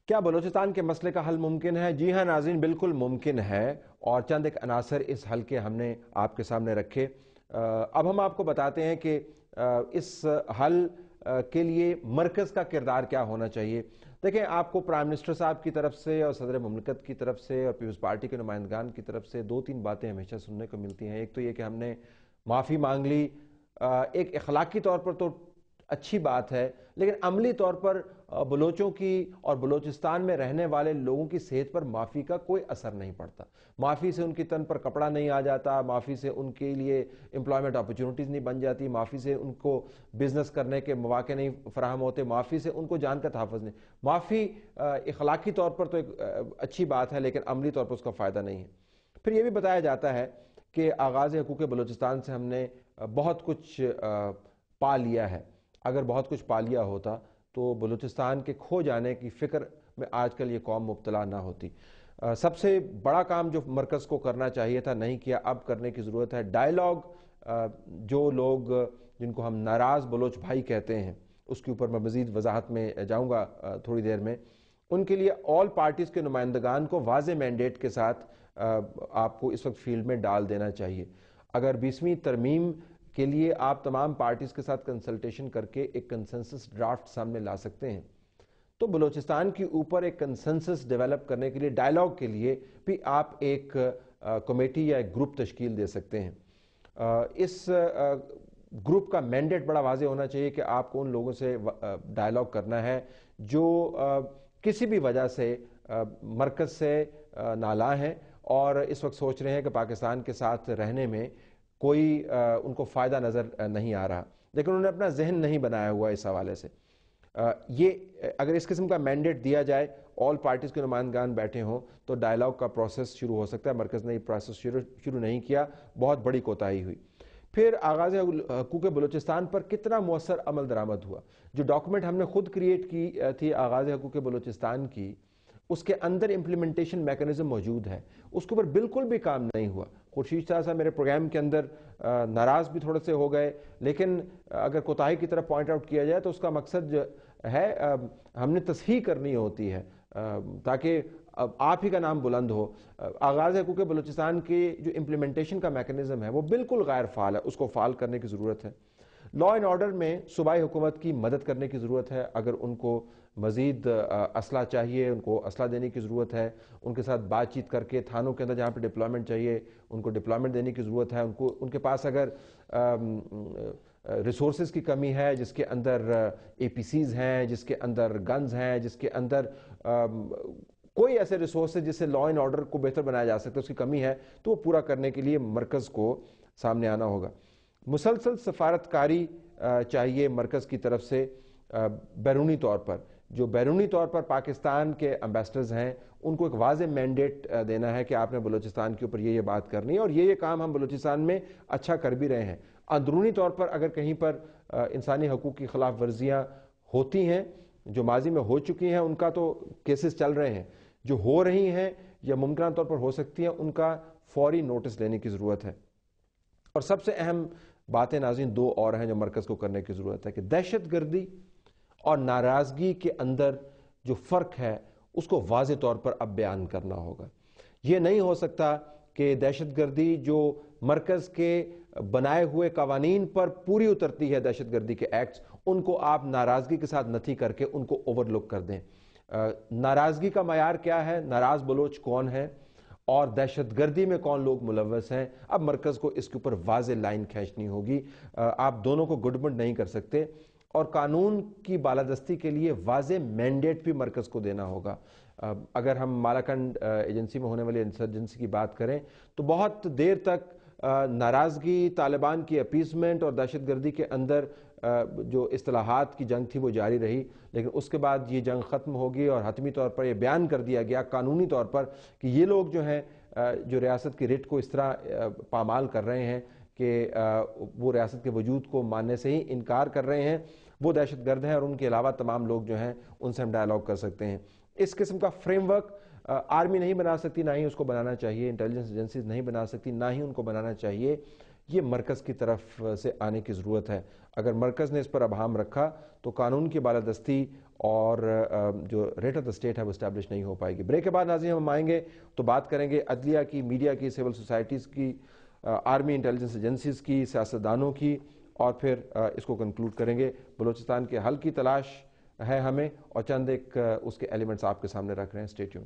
کیا بلوچستان کے مسئلے کا حل ممکن ہے؟ جی ہاں ناظرین، بالکل ممکن ہے، اور چند ایک عناصر اس حل کے ہم نے آپ کے سامنے رکھے۔ اب ہم آپ کو بتاتے ہیں کہ اس حل کے لیے مرکز کا کردار کیا ہونا چاہیے۔ دیکھیں، آپ کو پرائم منسٹر صاحب کی طرف سے اور صدر مملکت کی طرف سے اور پیپلز پارٹی کے نمائندگان کی طرف سے دو تین باتیں ہمیشہ سننے کو ملتی ہیں۔ ایک تو یہ کہ ہم نے معافی مانگ لی، ایک اخلاقی طور پر تو اچھی بات ہے، لیکن عملی طور پر بلوچوں کی اور بلوچستان میں رہنے والے لوگوں کی صحت پر معافی کا کوئی اثر نہیں پڑتا۔ معافی سے ان کی تن پر کپڑا نہیں آ جاتا، معافی سے ان کے لیے امپلائمنٹ اپرچونٹیز نہیں بن جاتی، معافی سے ان کو بزنس کرنے کے مواقع نہیں فراہم ہوتے، معافی سے ان کو جان کا تحفظ نہیں۔ معافی اخلاقی طور پر تو ایک اچھی بات ہے، لیکن عملی طور پر اس کا فائدہ نہیں ہے۔ پھر یہ بھی بتایا جاتا ہے کہ آغاز حقوق بلوچستان سے ہم نے بہت کچھ پا لیا ہے۔ اگر بہت کچھ پا لیا ہوتا تو بلوچستان کے کھو جانے کی فکر میں آج کل یہ قوم مبتلا نہ ہوتی۔ سب سے بڑا کام جو مرکز کو کرنا چاہیے تھا نہیں کیا، اب کرنے کی ضرورت ہے۔ ڈائیلاگ، جو لوگ جن کو ہم ناراض بلوچ بھائی کہتے ہیں، اس کے اوپر میں مزید وضاحت میں جاؤں گا تھوڑی دیر میں، ان کے لیے آل پارٹیز کے نمائندگان کو واضح مینڈیٹ کے ساتھ آپ کو اس وقت فیلڈ میں ڈال دینا چاہیے۔ اگر 20ویں ترمیم کے لیے آپ تمام پارٹیز کے ساتھ کنسلٹیشن کر کے ایک کنسنسس ڈرافٹ سامنے لا سکتے ہیں، تو بلوچستان کے اوپر ایک کنسنسس ڈیولپ کرنے کے لیے، ڈائیلاگ کے لیے بھی آپ ایک کمیٹی یا ایک گروپ تشکیل دے سکتے ہیں۔ اس گروپ کا مینڈیٹ بڑا واضح ہونا چاہیے کہ آپ کو ان لوگوں سے ڈائیلاگ کرنا ہے جو کسی بھی وجہ سے مرکز سے نالاں ہیں اور اس وقت سوچ رہے ہیں کہ پاکستان کے ساتھ رہنے میں کوئی ان کو فائدہ نظر نہیں آ رہا، لیکن انہوں نے اپنا ذہن نہیں بنایا ہوا اس حوالے سے۔ یہ اگر اس قسم کا مینڈیٹ دیا جائے، آل پارٹیز کے نمائندگان بیٹھے ہوں، تو ڈائیلاگ کا پروسیس شروع ہو سکتا ہے۔ مرکز نے یہ پروسیس شروع نہیں کیا، بہت بڑی کوتاہی ہوئی۔ پھر آغاز حقوق بلوچستان پر کتنا مؤثر عمل درآمد ہوا۔ جو ڈاکومنٹ ہم نے خود کریٹ کی تھی آغاز حقوق بلوچستان کی، اس کے اندر امپلیمنٹیشن میکنزم موجود ہے، اس کے اوپر بالکل بھی کام نہیں ہوا۔ خورشید شاہ صاحب میرے پروگرام کے اندر ناراض بھی تھوڑے سے ہو گئے، لیکن اگر کوتاہی کی طرف پوائنٹ آؤٹ کیا جائے تو اس کا مقصد جو ہے، ہم نے تصحیح کرنی ہوتی ہے تاکہ آپ ہی کا نام بلند ہو۔ آغاز حقوق بلوچستان کی جو امپلیمنٹیشن کا میکنزم ہے وہ بالکل غیر فعال ہے، اس کو فعال کرنے کی ضرورت ہے۔ لا اینڈ آرڈر میں صوبائی حکومت کی مدد کرنے کی ضرورت ہے۔ اگر ان کو مزید اسلحہ چاہیے، ان کو اسلحہ دینے کی ضرورت ہے، ان کے ساتھ بات چیت کر کے تھانوں کے اندر جہاں پہ ڈپلائمنٹ چاہیے ان کو ڈپلائمنٹ دینے کی ضرورت ہے۔ ان کے پاس اگر ریسورسز کی کمی ہے، جس کے اندر اے پی سیز ہیں، جس کے اندر گنز ہیں، جس کے اندر کوئی ایسے ریسورسز جس سے لا اینڈ آرڈر کو بہتر بنایا جا سکتا ہے، اس کی کمی ہے، تو وہ پورا کرنے کے لیے مرکز کو سامنے آنا ہوگا۔ مسلسل سفارتکاری چاہیے مرکز کی طرف سے بیرونی طور پر۔ جو بیرونی طور پر پاکستان کے امبیسڈرز ہیں، ان کو ایک واضح مینڈیٹ دینا ہے کہ آپ نے بلوچستان کے اوپر یہ بات کرنی ہے، اور یہ کام ہم بلوچستان میں اچھا کر بھی رہے ہیں۔ اندرونی طور پر اگر کہیں پر انسانی حقوق کی خلاف ورزیاں ہوتی ہیں، جو ماضی میں ہو چکی ہیں، ان کا تو کیسز چل رہے ہیں، جو ہو رہی ہیں یا ممکنہ طور پر ہو سکتی ہیں، ان کا فوری نوٹس لینے کی ضرورت ہے۔ اور سب سے اہم باتیں ناظرین دو اور ہیں جو مرکز کو کرنے کی ضرورت ہے، کہ دہشت گردی اور ناراضگی کے اندر جو فرق ہے اس کو واضح طور پر اب بیان کرنا ہوگا۔ یہ نہیں ہو سکتا کہ دہشت گردی جو مرکز کے بنائے ہوئے قوانین پر پوری اترتی ہے، دہشت گردی کے ایکٹس، ان کو آپ ناراضگی کے ساتھ نتھی کر کے ان کو اوور لک کر دیں۔ ناراضگی کا معیار کیا ہے، ناراض بلوچ کون ہے اور دہشت گردی میں کون لوگ ملوث ہیں، اب مرکز کو اس کے اوپر واضح لائن کھینچنی ہوگی۔ آپ دونوں کو گڈبڈ نہیں کر سکتے، اور قانون کی بالادستی کے لیے واضح مینڈیٹ بھی مرکز کو دینا ہوگا۔ اگر ہم مالاکنڈ ایجنسی میں ہونے والی انسرجنسی کی بات کریں تو بہت دیر تک ناراضگی، طالبان کی اپیسمنٹ اور دہشت گردی کے اندر جو اصطلاحات کی جنگ تھی وہ جاری رہی، لیکن اس کے بعد یہ جنگ ختم ہوگی اور حتمی طور پر یہ بیان کر دیا گیا قانونی طور پر کہ یہ لوگ جو ہیں جو ریاست کی ریٹ کو اس طرح پامال کر رہے ہیں کہ وہ ریاست کے وجود کو ماننے سے ہی انکار کر رہے ہیں، وہ دہشت گرد ہیں، اور ان کے علاوہ تمام لوگ جو ہیں ان سے ہم ڈائیلاگ کر سکتے ہیں۔ اس قسم کا فریم ورک آرمی نہیں بنا سکتی، نہ ہی اس کو بنانا چاہیے، انٹیلیجنس ایجنسیز نہیں بنا سکتی، نہ ہی ان کو بنانا چاہیے۔ یہ مرکز کی طرف سے آنے کی ضرورت ہے. اگر مرکز نے اس پر ابہام رکھا تو قانون کی بالادستی اور جو ریٹ آف دا اسٹیٹ ہے وہ اسٹیبلش نہیں ہو پائے گی. بریک کے بعد ناظرین ہم آئیں گے تو بات کریں گے عدلیہ کی، میڈیا کی، سول سوسائٹیز کی، آرمی انٹیلیجنس ایجنسیز کی، سیاستدانوں کی، اور پھر اس کو کنکلوڈ کریں گے. بلوچستان کے حل کی تلاش ہے ہمیں، اور چند ایک اس کے ایلیمنٹس آپ کے سامنے رکھ رہے ہیں. Stay tune.